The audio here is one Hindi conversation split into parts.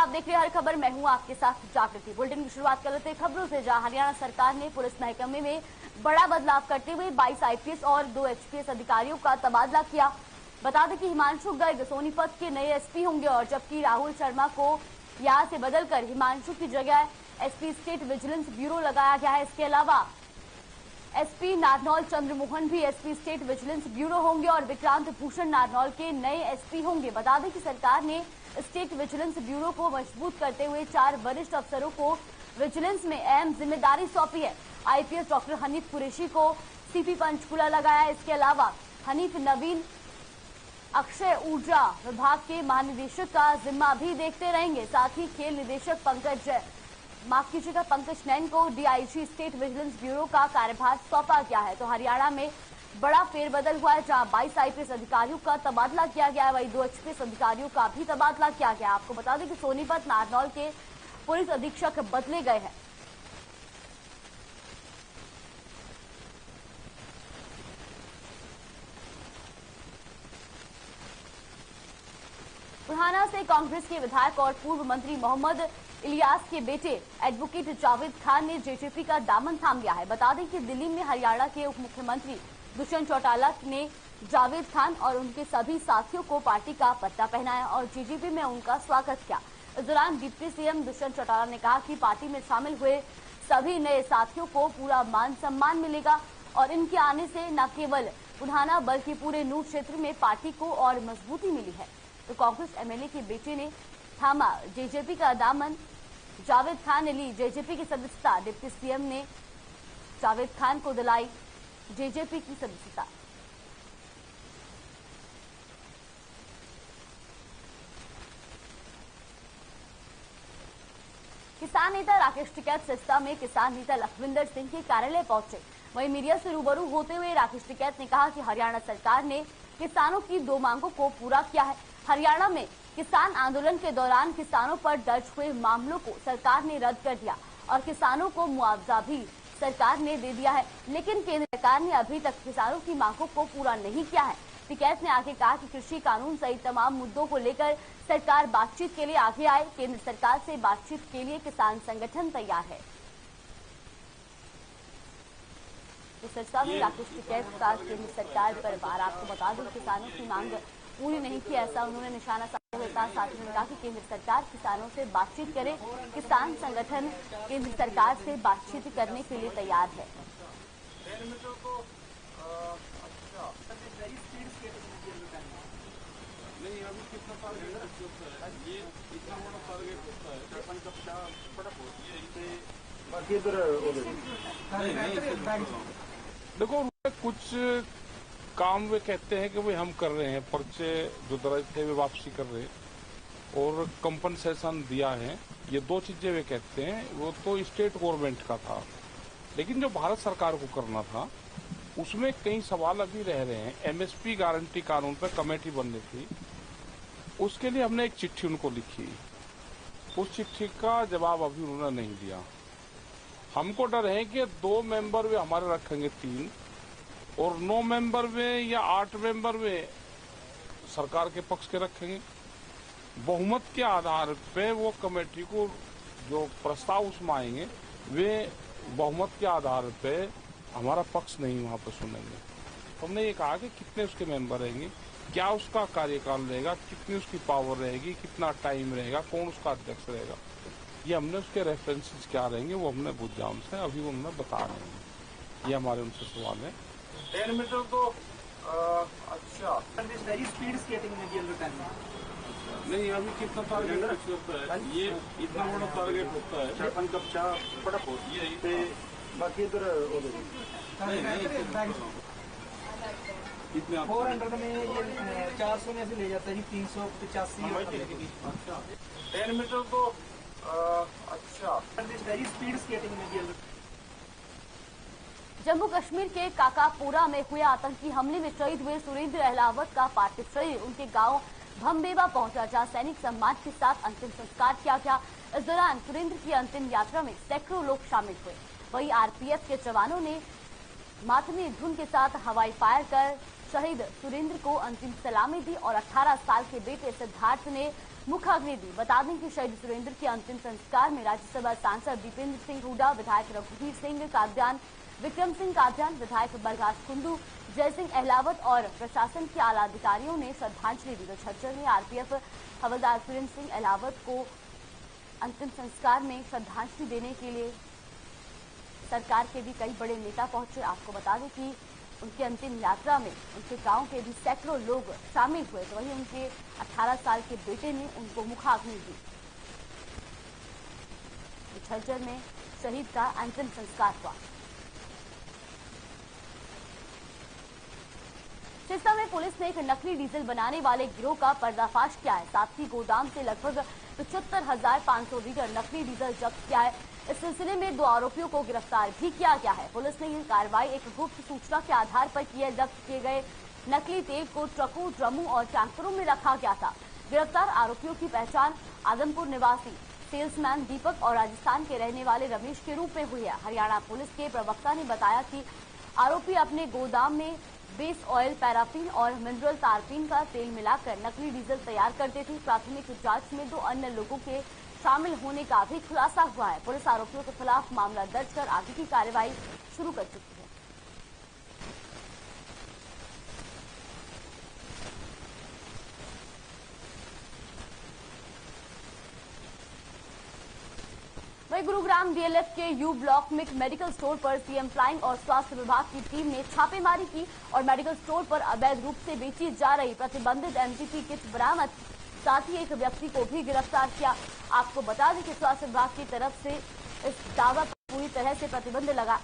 आप देख रहे हैं हर खबर, मैं हूं आपके साथ जागृति। बुलेटिन की शुरुआत कर लेते हैं खबरों से, जहां हरियाणा सरकार ने पुलिस महकमे में बड़ा बदलाव करते हुए 22 आईपीएस और 2 एचपीएस अधिकारियों का तबादला किया। बता दें कि हिमांशु गर्ग सोनीपत के नए एसपी होंगे और जबकि राहुल शर्मा को यहां से बदलकर हिमांशु की जगह एसपी स्टेट विजिलेंस ब्यूरो लगाया गया है। इसके अलावा एसपी नारनौल चंद्रमोहन भी एसपी स्टेट विजिलेंस ब्यूरो होंगे और विक्रांत भूषण नारनौल के नए एसपी होंगे। बता दें कि सरकार ने स्टेट विजिलेंस ब्यूरो को मजबूत करते हुए 4 वरिष्ठ अफसरों को विजिलेंस में अहम जिम्मेदारी सौंपी है। आईपीएस डॉक्टर हनीफ कुरैशी को सीपी पंचकुला लगाया है। इसके अलावा हनीफ नवीन अक्षय ऊर्जा विभाग के महानिदेशक का जिम्मा भी देखते रहेंगे। साथ ही खेल निदेशक पंकज नैन को डीआईजी स्टेट विजिलेंस ब्यूरो का कार्यभार सौंपा गया है। तो हरियाणा में बड़ा फेरबदल हुआ है, जहां 22 आईपीएस अधिकारियों का तबादला किया गया है, वहीं 2 एचपीएस अधिकारियों का भी तबादला किया गया। आपको बता दें कि सोनीपत नारनौल के पुलिस अधीक्षक बदले गए हैं। बुरहाना से कांग्रेस के विधायक और पूर्व मंत्री मोहम्मद इलियास के बेटे एडवोकेट जावेद खान ने जेजेपी का दामन थाम लिया है। बता दें कि दिल्ली में हरियाणा के उप मुख्यमंत्री दुष्यंत चौटाला ने जावेद खान और उनके सभी साथियों को पार्टी का पट्टा पहनाया और जेजेपी में उनका स्वागत किया। इस दौरान डिप्टी सीएम दुष्यंत चौटाला ने कहा कि पार्टी में शामिल हुए सभी नए साथियों को पूरा मान सम्मान मिलेगा और इनके आने से न केवल बुरहाना बल्कि पूरे नूर क्षेत्र में पार्टी को और मजबूती मिली है। तो कांग्रेस एमएलए के बेटे ने थामा जेजेपी का दामन, जावेद खान ने ली जेजेपी की सदस्यता। डिप्टी सीएम ने जावेद खान को दिलाई जेजेपी की सदस्यता। किसान नेता राकेश टिकैत सिरसा में किसान नेता लखविंदर सिंह के कार्यालय पहुंचे। वहीं मीडिया से रूबरू होते हुए राकेश टिकैत ने कहा कि हरियाणा सरकार ने किसानों की 2 मांगों को पूरा किया है। हरियाणा में किसान आंदोलन के दौरान किसानों पर दर्ज हुए मामलों को सरकार ने रद्द कर दिया और किसानों को मुआवजा भी सरकार ने दे दिया है, लेकिन केंद्र सरकार ने अभी तक किसानों की मांगों को पूरा नहीं किया है। टिकैत ने आगे कहा कि कृषि कानून सहित तमाम मुद्दों को लेकर सरकार बातचीत के लिए आगे आए। केंद्र सरकार से बातचीत के लिए किसान संगठन तैयार है। तो सिरसा में राकेश टिकैत का केंद्र सरकार पर वार। आपको बता दें किसानों की मांग पूरी नहीं की, ऐसा उन्होंने निशाना साधते हुए कहा। साथ ही उन्होंने कहा कि केंद्र सरकार किसानों से बातचीत करे। किसान संगठन केंद्र सरकार से बातचीत करने के लिए तैयार है। नहीं, अभी कितना टारगेट होता है, ये इतना बड़ा टारगेट होता है, बाकी इधर देखो कुछ काम वे कहते हैं कि भाई हम कर रहे हैं, पर्चे जो दर्ज थे वे वापसी कर रहे हैं और कंपनसेशन दिया है, ये 2 चीजें वे कहते हैं। वो तो स्टेट गवर्नमेंट का था, लेकिन जो भारत सरकार को करना था उसमें कई सवाल अभी रह रहे हैं। एमएसपी गारंटी कानून पर कमेटी बननी थी, उसके लिए हमने एक चिट्ठी उनको लिखी, उस चिट्ठी का जवाब अभी उन्होंने नहीं दिया। हमको डर है कि 2 मेंबर वे हमारे रखेंगे 3 और 9 मेंबर वे या 8 मेंबर वे सरकार के पक्ष के रखेंगे। बहुमत के आधार पे वो कमेटी को जो प्रस्ताव उसमें आएंगे वे बहुमत के आधार पे हमारा पक्ष नहीं वहां पर सुनेंगे। हमने ये कहा कि कितने उसके मेंबर रहेंगे, क्या उसका कार्यकाल रहेगा, कितनी उसकी पावर रहेगी, कितना टाइम रहेगा, कौन उसका अध्यक्ष रहेगा, ये हमने उसके रेफरेंसेस क्या रहेंगे वो हमने पूछा उनसे, अभी वो हमें बता रहे हैं। ये हमारे उनसे सवाल है। 10 मीटर तो अच्छा वेरी स्पीड स्केटिंग में नहीं, अभी कितना टारगेट होता है, ये इतना बड़ा टारगेट होता है, बाकी इधर कितने 400 में ये 400 में से ले जाता है 385 के बीच। 10 मीटर तो अच्छा वेरी स्पीड स्केटिंग में जम्मू कश्मीर के काकापुरा में हुए आतंकी हमले में शहीद हुए सुरेंद्र अहलावत का पार्थिव शरीर उनके गांव भमबेवा पहुंचा, जहां सैनिक सम्मान के साथ अंतिम संस्कार किया गया। इस दौरान सुरेंद्र की अंतिम यात्रा में सैकड़ों लोग शामिल हुए। वहीं आरपीएफ के जवानों ने मातमी धुन के साथ हवाई फायर कर शहीद सुरेंद्र को अंतिम सलामी दी और 18 साल के बेटे सिद्धार्थ ने मुखाग्नि दी। बता दें कि शहीद सुरेंद्र के अंतिम संस्कार में राज्यसभा सांसद दीपेंद्र सिंह हुड्डा, विधायक रघुवीर सिंह कादियान, विक्रम सिंह कादियान, विधायक बरगास कुंडू, जय सिंह अहलावत और प्रशासन के आला अधिकारियों ने श्रद्धांजलि दी। तो झज्जर में आरपीएफ हवलदार सुरेंद्र सिंह अहलावत को अंतिम संस्कार में श्रद्धांजलि देने के लिए सरकार के भी कई बड़े नेता पहुंचे। आपको बता दें कि उनकी अंतिम यात्रा में उनके गांव के भी सैकड़ों लोग शामिल हुए। तो वहीं उनके 18 साल के बेटे ने उनको मुखाग्नि दी। झज्जर में शहीद का अंतिम संस्कार हुआ। सिरसा में पुलिस ने एक नकली डीजल बनाने वाले गिरोह का पर्दाफाश किया है। साथ ही गोदाम से लगभग 75,500 लीटर नकली डीजल जब्त किया है। इस सिलसिले में 2 आरोपियों को गिरफ्तार भी किया गया है। पुलिस ने यह कार्रवाई एक गुप्त सूचना के आधार पर की है। जब्त किए गए नकली तेल को ट्रकों, ड्रमों और टैंकरों में रखा गया था। गिरफ्तार आरोपियों की पहचान आदमपुर निवासी सेल्समैन दीपक और राजस्थान के रहने वाले रमेश के रूप में हुई है। हरियाणा पुलिस के प्रवक्ता ने बताया कि आरोपी अपने गोदाम में बेस ऑयल, पैराफिन और मिनरल तारपीन का तेल मिलाकर नकली डीजल तैयार करते थे। प्राथमिक जांच में 2 अन्य लोगों के शामिल होने का भी खुलासा हुआ है। पुलिस आरोपियों के खिलाफ मामला दर्ज कर आगे की कार्रवाई शुरू कर चुकी है। वहीं गुरुग्राम डीएलएफ के यू ब्लॉक में मेडिकल स्टोर पर सीएम फ्लाइंग और स्वास्थ्य विभाग की टीम ने छापेमारी की और मेडिकल स्टोर पर अवैध रूप से बेची जा रही प्रतिबंधित एमटीपी किट बरामद, साथ ही एक व्यक्ति को भी गिरफ्तार किया। आपको बता दें कि स्वास्थ्य विभाग की तरफ से इस दावा पर पूरी तरह से प्रतिबंध लगा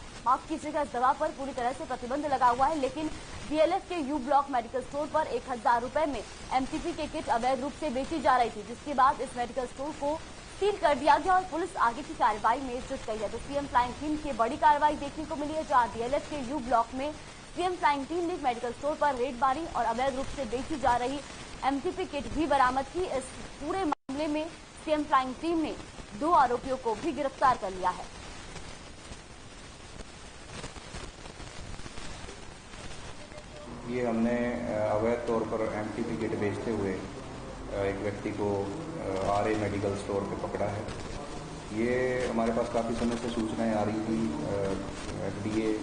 इस दवा पर पूरी तरह से प्रतिबंध लगा हुआ है, लेकिन डीएलएफ के यू ब्लॉक मेडिकल स्टोर पर 1000 रुपए में एमटीपी के किट अवैध रूप से बेची जा रही थी, जिसके बाद इस मेडिकल स्टोर को सील कर दिया गया और पुलिस आगे की कार्रवाई में जुट गई है। तो सीएम फ्लाइंग टीम की बड़ी कार्रवाई देखने को मिली है, जहां डीएलएफ के यू ब्लॉक में सीएम फ्लाइंग टीम ने मेडिकल स्टोर पर रेड मारी और अवैध रूप से बेची जा रही एमटीपी किट भी बरामद की। इस पूरे मामले में सीएम फ्लाइंग टीम ने 2 आरोपियों को भी गिरफ्तार कर लिया है। ये हमने अवैध तौर पर एमटीपी किट बेचते हुए एक व्यक्ति को आरए मेडिकल स्टोर पे पकड़ा है। ये हमारे पास काफ़ी समय से सूचनाएं आ रही थी। एफडीए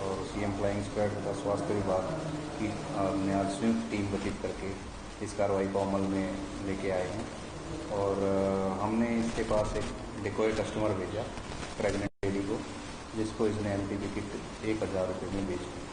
और सीएम फ्लाइंग स्क्वाड तथा स्वास्थ्य विभाग की हमने आज संयुक्त टीम गठित करके इस कार्रवाई को अमल में लेके आए हैं और हमने इसके पास एक डिकॉय कस्टमर भेजा, प्रेग्नेंट लेडी को, जिसको इसने एमटीपी किट 1000 रुपये में बेच दी।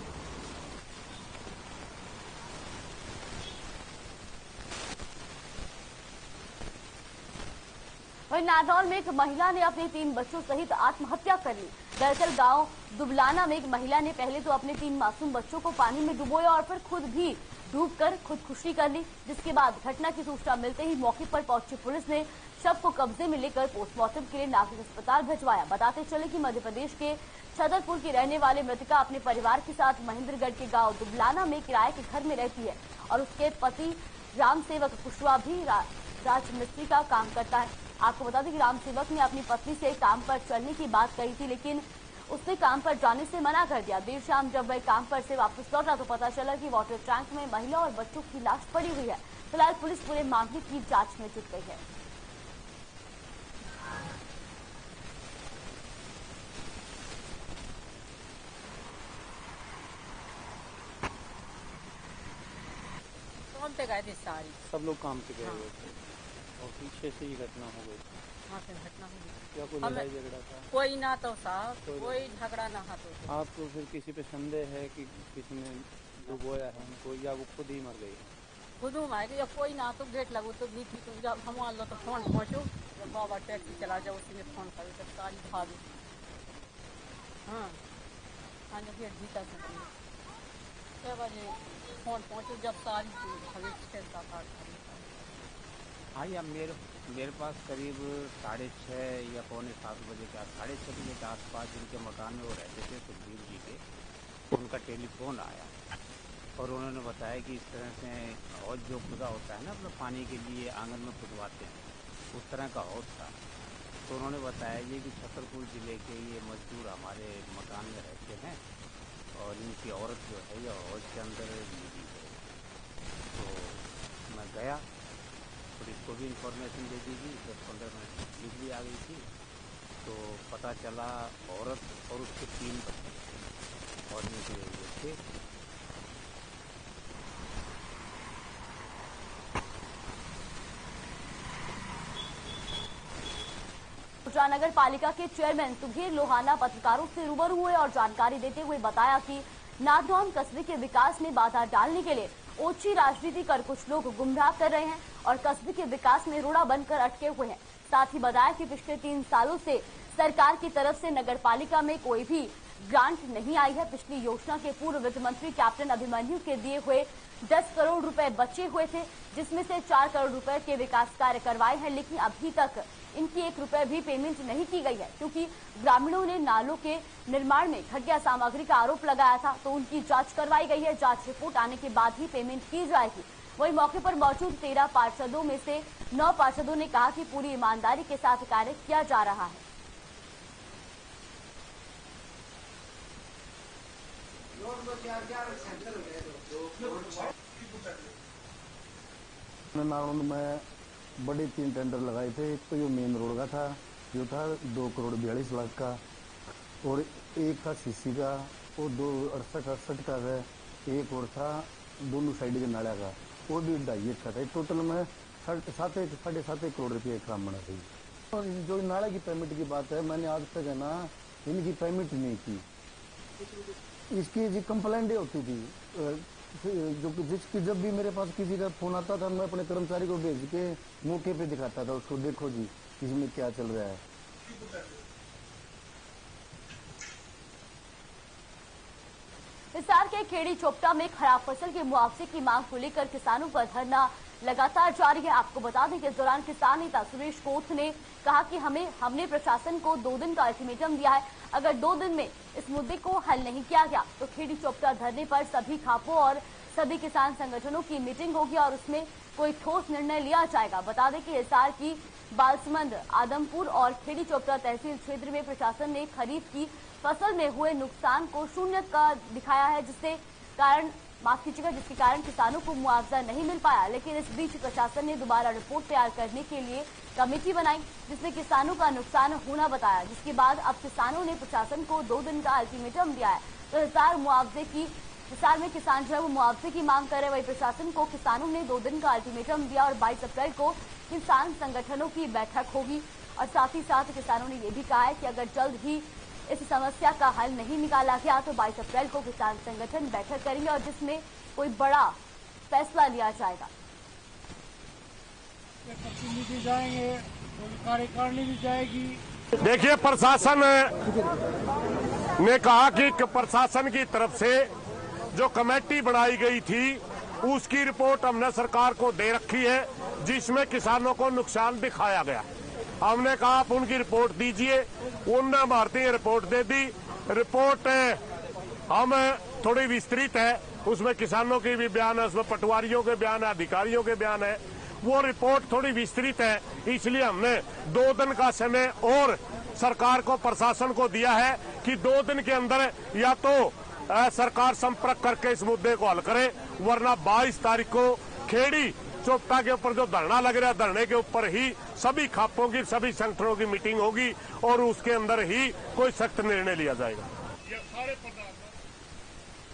वहीं नारनौल में एक महिला ने अपने 3 बच्चों सहित आत्महत्या कर ली। दरअसल गांव दुबलाना में एक महिला ने पहले तो अपने 3 मासूम बच्चों को पानी में डुबोया और फिर खुद भी डूबकर खुदकुशी कर ली, जिसके बाद घटना की सूचना मिलते ही मौके पर पहुंची पुलिस ने शव को कब्जे में लेकर पोस्टमार्टम के लिए नागरिक अस्पताल भिजवाया। बताते चले कि मध्य प्रदेश के छतरपुर की रहने वाली मृतका अपने परिवार के साथ महेंद्रगढ़ के गाँव दुबलाना में किराए के घर में रहती है और उसके पति राम सेवक कुशवाहा भी राजमिस्त्री का काम करता है। आपको बता दें कि राम सेवक ने अपनी पत्नी से काम पर चलने की बात कही थी, लेकिन उसने काम पर जाने से मना कर दिया। देर शाम जब वह काम पर से वापस लौटा तो पता चला कि वाटर टैंक में महिला और बच्चों की लाश पड़ी हुई है। फिलहाल पुलिस पूरे मामले की जांच में जुट गई है। काम पे गए थे सारी, सब लोग काम पे गए हुए थे और पीछे से ही घटना हो गई। वहाँ से घटना हुई। क्या कोई लड़ाई झगड़ा था? कोई ना तो साहब, कोई झगड़ा ना था। तो आपको फिर किसी पे संदेह है कि किसी ने डुबोया है उनको या वो खुद ही मर गई है? खुद मार गई, कोई ना तो गेट लगो तो बीच में जब हम मान लो तो फोन पहुँचो, जब बाबा टैक्सी चला जाओ उसी में फोन करो जब सारी भागी। हाँ हाँ, जब गेट जीता सकती 6 बजे फोन पहुँचो जब सारी भागी 6-7-8। हाँ, या मेरे पास करीब 6:30 या 6:45 बजे के 6:30 बजे के आसपास जिनके मकान में वो रहते थे सुखबीर जी के, उनका टेलीफोन आया और उन्होंने बताया कि इस तरह से हौज जो खुदा होता है ना, अपना पानी के लिए आंगन में खुदवाते हैं, उस तरह का हौज था। तो उन्होंने बताया ये कि छतरपुर ज़िले के ये मजदूर हमारे मकान में रहते हैं और इनकी औरत जो है ये हौज के अंदर मिली है। तो मैं गया और इसको उनको भी इंफॉर्मेशन दे दी गई। 10-15 मिनट बिजली आ गई थी तो पता चला औरत और उसके 3 बच्चे और नीचे हुए थे। नगर पालिका के चेयरमैन सुधीर लोहाना पत्रकारों से रूबरू हुए और जानकारी देते हुए बताया कि नाथद्वाम कस्बे के विकास में बाधा डालने के लिए ओछी राजनीति कर कुछ लोग गुमराह कर रहे हैं और कस्बे के विकास में रोड़ा बनकर अटके हुए हैं। साथ ही बताया कि पिछले 3 सालों से सरकार की तरफ से नगर पालिका में कोई भी ग्रांट नहीं आई है। पिछली योजना के पूर्व वित्त मंत्री कैप्टन अभिमन्यु के दिए हुए 10 करोड़ रुपए बचे हुए थे, जिसमें से 4 करोड़ रुपए के विकास कार्य करवाए हैं, लेकिन अभी तक इनकी 1 रुपए भी पेमेंट नहीं की गई है, क्योंकि ग्रामीणों ने नालों के निर्माण में घटिया सामग्री का आरोप लगाया था। तो उनकी जांच करवाई गई है, जांच रिपोर्ट आने के बाद ही पेमेंट की जाएगी। वहीं मौके पर मौजूद 13 पार्षदों में से 9 पार्षदों ने कहा कि पूरी ईमानदारी के साथ कार्य किया जा रहा है। नारायण में बड़े 3 टेंडर लगाए थे। एक तो ये मेन रोड का था, जो था 2 करोड़ 42 लाख का, और एक था सीसी का, और 2 68 का है, एक और था दोनों साइड के नाला का, वो भी 2.5 का था। टोटल में 7.5 करोड़ रुपये काम बना थी। और जो नाला की पेमेंट की बात है, मैंने आज तक है ना इनकी पेमेंट नहीं की। इसकी जी कंप्लेंट होती थी, जो जिसकी जब भी मेरे पास किसी का फोन आता था, मैं अपने कर्मचारी को भेज के मौके पे दिखाता था उसको, देखो जी इसमें क्या चल रहा है। हिसार के खेड़ी चोपटा में खराब फसल के मुआवजे की मांग को लेकर किसानों का धरना लगातार जारी है। आपको बता दें कि इस दौरान किसान नेता सुरेश कोथ ने कहा कि हमने प्रशासन को 2 दिन का अल्टीमेटम दिया है। अगर 2 दिन में इस मुद्दे को हल नहीं किया गया तो खेड़ी चोपटा धरने पर सभी खापों और सभी किसान संगठनों की मीटिंग होगी और उसमें कोई ठोस निर्णय लिया जाएगा। बता दें कि हिसार की बालसमंद, आदमपुर और खेड़ी चोपटा तहसील क्षेत्र में प्रशासन ने खरीफ की फसल में हुए नुकसान को शून्य का दिखाया है, जिसके कारण किसानों को मुआवजा नहीं मिल पाया। लेकिन इस बीच प्रशासन ने दोबारा रिपोर्ट तैयार करने के लिए कमेटी बनाई, जिसमें किसानों का नुकसान होना बताया, जिसके बाद अब किसानों ने प्रशासन को 2 दिन का अल्टीमेटम दिया है। तो हिसार में किसान जो है वो मुआवजे की मांग कर रहे, वही प्रशासन को किसानों ने 2 दिन का अल्टीमेटम दिया और 22 अप्रैल को किसान संगठनों की बैठक होगी। और साथ ही साथ किसानों ने ये भी कहा है कि अगर जल्द ही इस समस्या का हल नहीं निकाला गया तो 22 अप्रैल को किसान संगठन बैठक करेंगे और जिसमें कोई बड़ा फैसला लिया जाएगा। जाएंगे, कार्यकारिणी भी जाएगी। देखिए, प्रशासन ने कहा कि प्रशासन की तरफ से जो कमेटी बनाई गई थी उसकी रिपोर्ट हमने सरकार को दे रखी है, जिसमें किसानों को नुकसान दिखाया गया। हमने कहा आप उनकी रिपोर्ट दीजिए, उनने भारतीय रिपोर्ट दे दी। रिपोर्ट हम थोड़ी विस्तृत है, उसमें किसानों के भी बयान है, उसमें पटवारियों के बयान है, अधिकारियों के बयान है। वो रिपोर्ट थोड़ी विस्तृत है, इसलिए हमने 2 दिन का समय और सरकार को, प्रशासन को दिया है कि 2 दिन के अंदर या तो सरकार संपर्क करके इस मुद्दे को हल करे, वरना 22 तारीख को खेड़ी चोपटा के ऊपर जो धरना लग रहा है, धरने के ऊपर ही सभी खापों की, सभी संगठनों की मीटिंग होगी और उसके अंदर ही कोई सख्त निर्णय लिया जाएगा।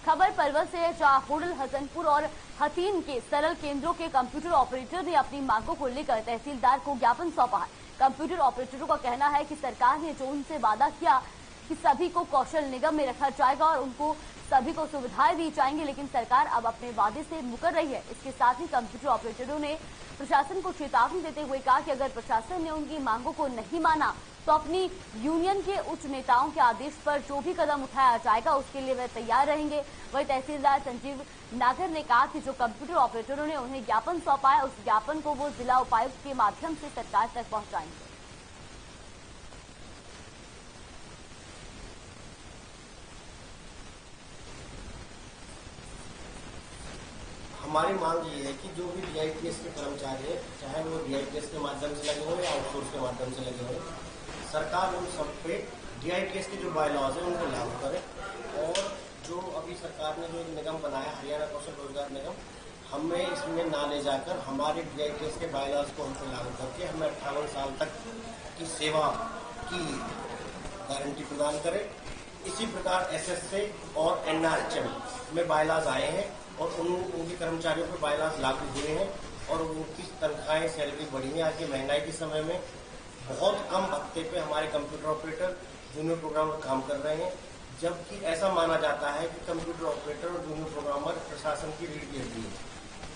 खबर पलवल से, जहां होडल, हसनपुर और हथीन के सरल केंद्रों के कंप्यूटर ऑपरेटर ने अपनी मांगों को लेकर तहसीलदार को ज्ञापन सौंपा है। कंप्यूटर ऑपरेटरों का कहना है कि सरकार ने जो उनसे वादा किया कि सभी को कौशल निगम में रखा जाएगा और उनको सभी को सुविधाएं दी जाएंगी, लेकिन सरकार अब अपने वादे से मुकर रही है। इसके साथ ही कंप्यूटर ऑपरेटरों ने प्रशासन को चेतावनी देते हुए कहा कि अगर प्रशासन ने उनकी मांगों को नहीं माना तो अपनी यूनियन के उच्च नेताओं के आदेश पर जो भी कदम उठाया जाएगा उसके लिए वे तैयार रहेंगे। वही तहसीलदार संजीव नागर ने कहा कि जो कंप्यूटर ऑपरेटरों ने उन्हें ज्ञापन सौंपा है, उस ज्ञापन को वो जिला उपायुक्त के माध्यम से सरकार तक पहुंचाएंगे। हमारी मांग ये है कि जो भी DITS के कर्मचारी हैं, चाहे वो DITS के माध्यम से लगे हो या आउटसोर्स के माध्यम से लगे हो, सरकार उन सब पे DITS के जो बायलॉज हैं उनको लागू करे। और जो अभी सरकार ने जो निगम बनाया, हरियाणा कौशल रोजगार निगम, हमें इसमें ना ले जाकर हमारे DITS के बायलॉज को हमसे लागू करके हमें 58 साल तक की सेवा की गारंटी प्रदान करें। इसी प्रकार SSA और NRHM में बायलॉज आए हैं और उनके कर्मचारियों पर बायलॉज लागू हुए हैं और उनकी तनख्वाहें सैलरी बढ़ी है। आज की महंगाई के समय में बहुत कम भत्ते पे हमारे कंप्यूटर ऑपरेटर जूनियर प्रोग्रामर काम कर रहे हैं, जबकि ऐसा माना जाता है कि कंप्यूटर ऑपरेटर और जूनियर प्रोग्रामर प्रशासन की रीढ़ की हड्डी है,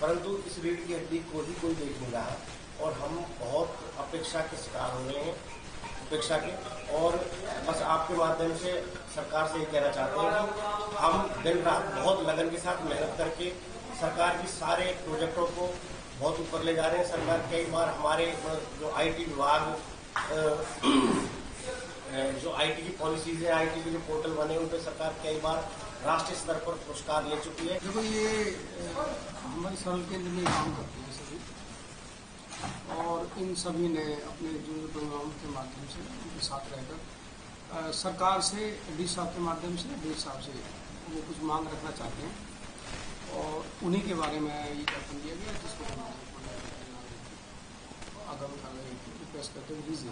परंतु इस रीढ़ की हड्डी को ही कोई देख नहीं रहा और हम बहुत अपेक्षा के शिकार हो रहे हैं, अपेक्षा के। और बस आपके माध्यम से सरकार से ये कहना चाहते हैं कि हम दिन रात बहुत लगन के साथ मेहनत करके सरकार की सारे प्रोजेक्टों को बहुत ऊपर ले जा रहे हैं। सरकार कई बार हमारे जो IT विभाग जो IT की पॉलिसीज है, IT के जो पोर्टल बने उन पर सरकार कई बार राष्ट्रीय स्तर पर पुरस्कार ले चुकी है। देखो ये हमारे सरल केंद्र में काम करते हैं सभी, और इन सभी ने अपने जूनियर प्रोग्राम के माध्यम से उनके साथ रहकर सरकार से डी साहब के माध्यम से डी साहब से वो कुछ मांग रखना चाहते हैं और उन्हीं के बारे में ये ज्ञापन दिया गया, जिसको आगामी काल में रिक्वेस्ट करते हुए दीजिए।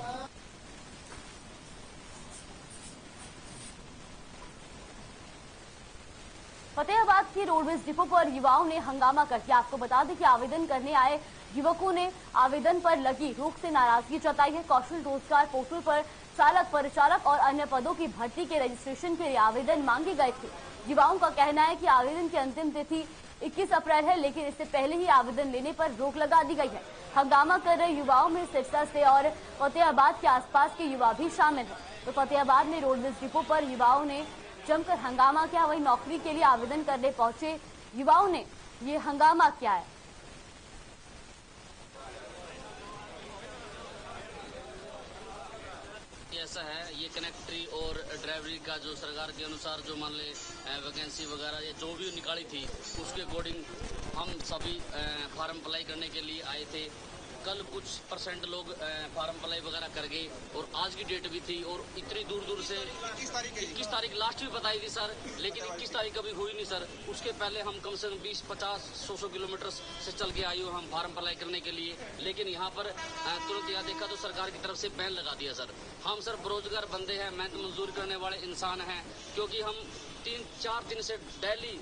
फतेहाबाद की रोडवेज डिपो पर युवाओं ने हंगामा कर दिया। आपको बता दें कि आवेदन करने आए युवकों ने आवेदन पर लगी रोक से नाराजगी जताई है। कौशल रोजगार पोर्टल पर चालक, परिचालक और अन्य पदों की भर्ती के रजिस्ट्रेशन के लिए आवेदन मांगे गए थे। युवाओं का कहना है कि आवेदन की अंतिम तिथि 21 अप्रैल है, लेकिन इससे पहले ही आवेदन लेने पर रोक लगा दी गई है। हंगामा कर रहे युवाओं में सिरसा से और फतेहाबाद के आसपास के युवा भी शामिल है। तो फतेहाबाद में रोडवेज डिपो पर युवाओं ने जमकर हंगामा किया, वही नौकरी के लिए आवेदन करने पहुंचे युवाओं ने ये हंगामा किया है। ऐसा है, ये कनेक्टरी और ड्राइवरी का जो सरकार के अनुसार जो मान ले वैकेंसी वगैरह ये जो भी निकाली थी उसके अकॉर्डिंग हम सभी फार्म अप्लाई करने के लिए आए थे। कल कुछ % लोग फार्म अप्लाई वगैरह कर गए और आज की डेट भी थी और इतनी दूर दूर से 21 तारीख लास्ट भी बताई थी सर, लेकिन 21 तारीख कभी हुई नहीं सर। उसके पहले हम कम से कम 20, 50, 100 किलोमीटर से चल के आए हम फार्म अप्लाई करने के लिए, लेकिन यहाँ पर तुरंत यहाँ देखा तो सरकार की तरफ से बैन लगा दिया सर। हम सर बेरोजगार बंदे हैं, मेहनत मजदूरी करने वाले इंसान हैं, क्योंकि हम 3-4 दिन से डेली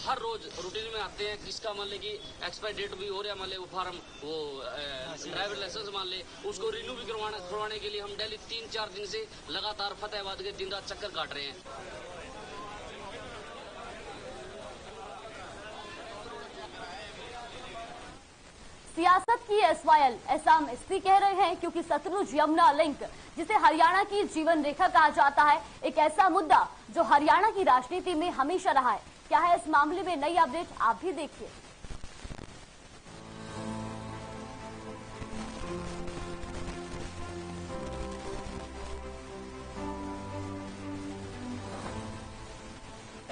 हर रोज रूटीन में आते हैं। किसका मान ले कि एक्सपायर डेट भी हो रहा है, मान ले वो फार्म वो ड्राइवर लाइसेंस मान ले उसको रिन्यू भी करवाने के लिए हम डेली 3-4 दिन से लगातार फतेहाबाद के दिन रात चक्कर काट रहे हैं। सियासत की SYL ऐसा हम इसलिए कह रहे हैं क्योंकि सतलुज यमुना लिंक, जिसे हरियाणा की जीवन रेखा कहा जाता है, एक ऐसा मुद्दा जो हरियाणा की राजनीति में हमेशा रहा है। क्या है इस मामले में नई अपडेट, आप भी देखिए।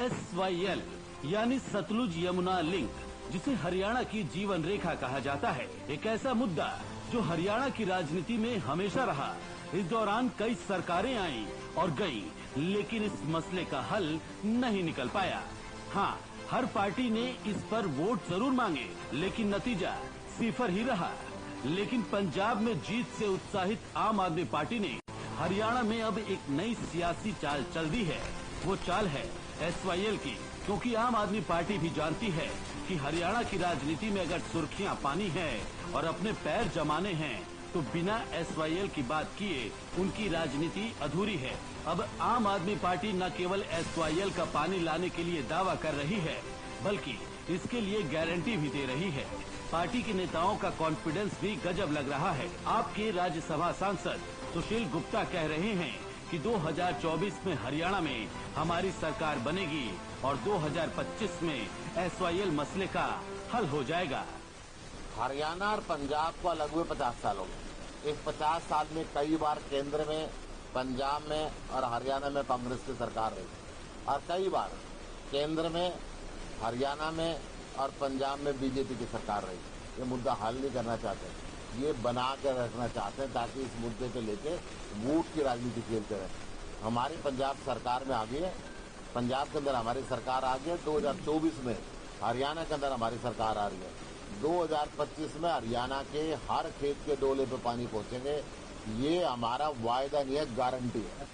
SYL यानी सतलुज यमुना लिंक, जिसे हरियाणा की जीवन रेखा कहा जाता है, एक ऐसा मुद्दा जो हरियाणा की राजनीति में हमेशा रहा। इस दौरान कई सरकारें आईं और गईं, लेकिन इस मसले का हल नहीं निकल पाया। हाँ, हर पार्टी ने इस पर वोट जरूर मांगे, लेकिन नतीजा सिफर ही रहा। लेकिन पंजाब में जीत से उत्साहित आम आदमी पार्टी ने हरियाणा में अब एक नई सियासी चाल चल दी है। वो चाल है SYL की, क्योंकि आम आदमी पार्टी भी जानती है कि हरियाणा की राजनीति में अगर सुर्खियां पानी है और अपने पैर जमाने हैं तो बिना SYL की बात किए उनकी राजनीति अधूरी है। अब आम आदमी पार्टी न केवल SYL का पानी लाने के लिए दावा कर रही है, बल्कि इसके लिए गारंटी भी दे रही है। पार्टी के नेताओं का कॉन्फिडेंस भी गजब लग रहा है। आपके राज्यसभा सांसद सुशील गुप्ता कह रहे हैं कि 2024 में हरियाणा में हमारी सरकार बनेगी और 2025 में SYL मसले का हल हो जाएगा। हरियाणा और पंजाब को अलग हुए 50 साल हो गए। इस 50 साल में कई बार केंद्र में, पंजाब में और हरियाणा में कांग्रेस की सरकार रही और कई बार केंद्र में, हरियाणा में और पंजाब में बीजेपी की सरकार रही। ये मुद्दा हल नहीं करना चाहते, ये बना कर रखना चाहते हैं ताकि इस मुद्दे को लेके वोट की राजनीति खेलते रहे। हमारी पंजाब सरकार में आ गई है, पंजाब के अंदर हमारी सरकार आ गई है। 2024 में हरियाणा के अंदर हमारी सरकार आ रही है। 2025 में हरियाणा के हर खेत के डोले पे पानी पहुंचेंगे, ये हमारा वायदा नहीं है, गारंटी है।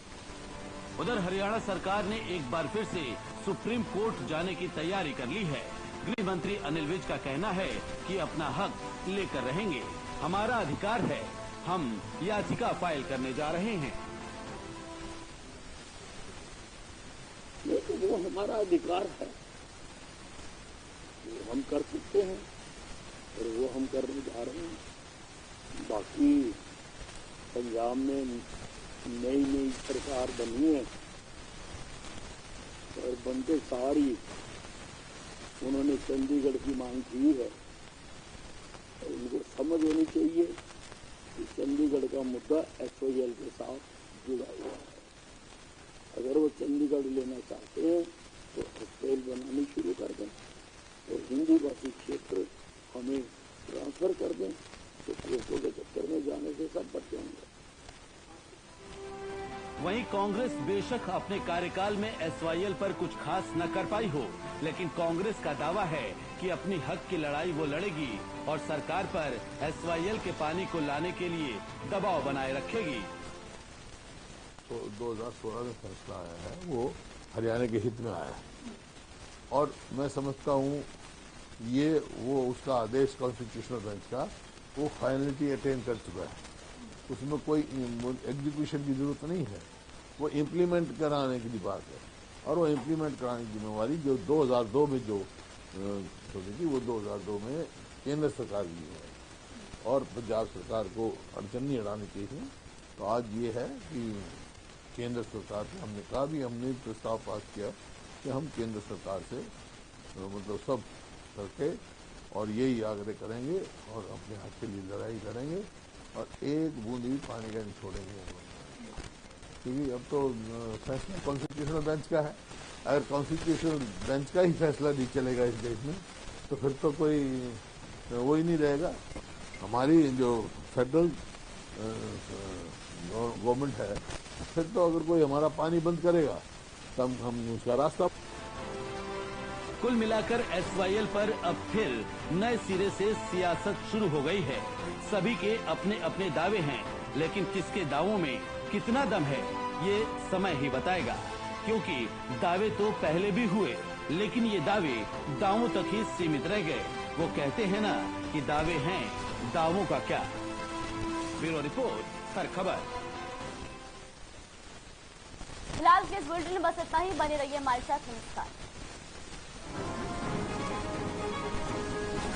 उधर हरियाणा सरकार ने एक बार फिर से सुप्रीम कोर्ट जाने की तैयारी कर ली है। गृह मंत्री अनिल विज का कहना है कि अपना हक लेकर रहेंगे, हमारा अधिकार है, हम याचिका फाइल करने जा रहे हैं। ये तो वो हमारा अधिकार है, वो हम कर सकते हैं और वो हम करने जा रहे हैं। बाकी पंजाब में नई सरकार बनी है और बनते सारी उन्होंने चंडीगढ़ की मांग की है और उनको समझ होनी चाहिए कि चंडीगढ़ का मुद्दा SYL के साथ जुड़ा हुआ है। अगर वो चंडीगढ़ लेना चाहते हैं तो SYL बनानी शुरू कर दें और हिंदी भाषी क्षेत्र हमें ट्रांसफर कर दें, तो कोर्टों के चक्कर में जाने से सब बच जाएंगे। वहीं कांग्रेस बेशक अपने कार्यकाल में SYL पर कुछ खास न कर पाई हो, लेकिन कांग्रेस का दावा है कि अपनी हक की लड़ाई वो लड़ेगी और सरकार पर SYL के पानी को लाने के लिए दबाव बनाए रखेगी। तो 2016 में फैसला आया है वो हरियाणा के हित में आया है और मैं समझता हूँ ये वो उसका आदेश कॉन्स्टिट्यूशनल बेंच का वो फाइनलिटी अटेन कर चुका है, उसमें कोई एग्जीक्यूशन की जरूरत नहीं है, वो इम्प्लीमेंट कराने की बात है और वो इम्प्लीमेंट कराने की जिम्मेवारी जो 2002 में जो छोड़ी थी वो 2002 में केंद्र सरकार की है और पंजाब सरकार को अड़चन नहीं अड़ानी चाहिए। तो आज ये है कि केंद्र सरकार से हमने कहा भी, हमने प्रस्ताव पास किया कि हम केंद्र सरकार से मतलब सब करके और यही आग्रह करेंगे और अपने हक के लिए लड़ाई करेंगे और एक बूंद भी पानी का नहीं छोड़ेंगे, क्योंकि अब तो फैसला कॉन्स्टिट्यूशनल बेंच का है। अगर कॉन्स्टिट्यूशनल बेंच का ही फैसला नहीं चलेगा इस देश में तो फिर तो कोई वो ही नहीं रहेगा। हमारी जो फेडरल गवर्नमेंट है, फिर तो अगर कोई हमारा पानी बंद करेगा तब हम उसका रास्ता। कुल मिलाकर SYL पर अब फिर नए सिरे से सियासत शुरू हो गई है। सभी के अपने अपने दावे हैं, लेकिन किसके दावों में कितना दम है ये समय ही बताएगा, क्योंकि दावे तो पहले भी हुए लेकिन ये दावे दावों तक ही सीमित रह गए। वो कहते हैं ना कि दावे हैं, दावों का क्या। ब्यूरो रिपोर्ट, हर खबर। फिलहाल के इस बुलेटिन में बस इतना ही। बने रहिए हमारे साथ। नमस्कार।